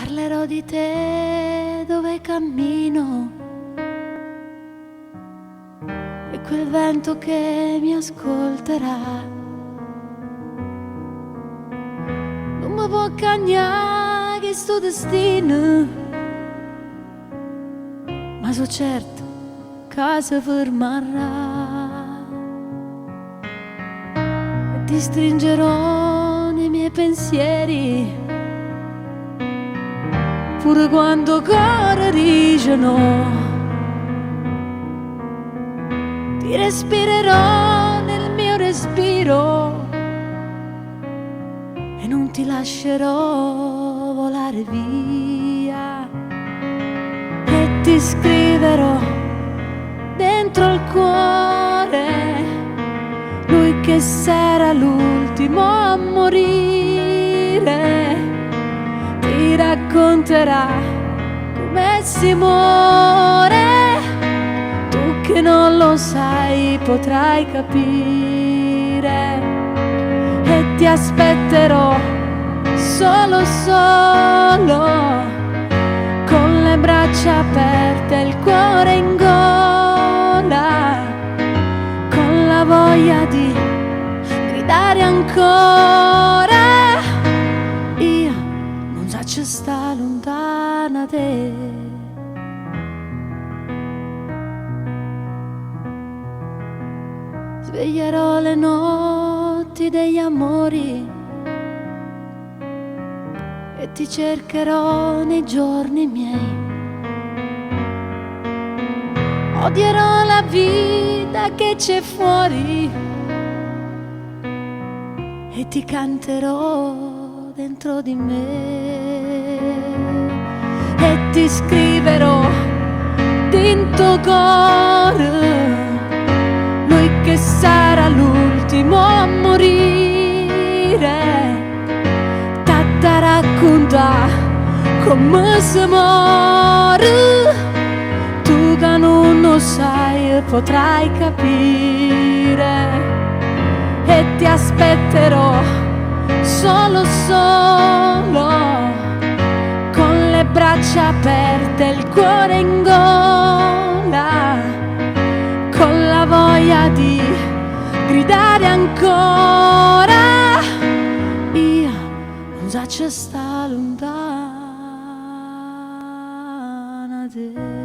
Parlerò di te dove cammino e quel vento che mi ascolterà non mi può cagnare sto destino, ma so certo che si fermerà e ti stringerò nei miei pensieri pure quando cuore dice no. Ti respirerò nel mio respiro e non ti lascerò volare via. E ti scriverò dentro il cuore lui che sarà l'ultimo a morire. Ti racconterà come si muore, tu che non lo sai potrai capire. E ti aspetterò solo con le braccia aperte e il cuore in gola, con la voglia di gridare ancora. Io non saccio sta lontana te. Sveglierò le notti degli amori e ti cercherò nei giorni miei. Odierò la vita che c'è fuori e ti canterò dentro di me. E ti scriverò dentro cuore lui che sarà l'ultimo a morire. T'ha racconta come si muore, tu che non lo sai potrai capire. E ti aspetterò solo con le braccia aperte e il cuore in gola, con la voglia di gridare ancora. Io non saccio sta lontana te.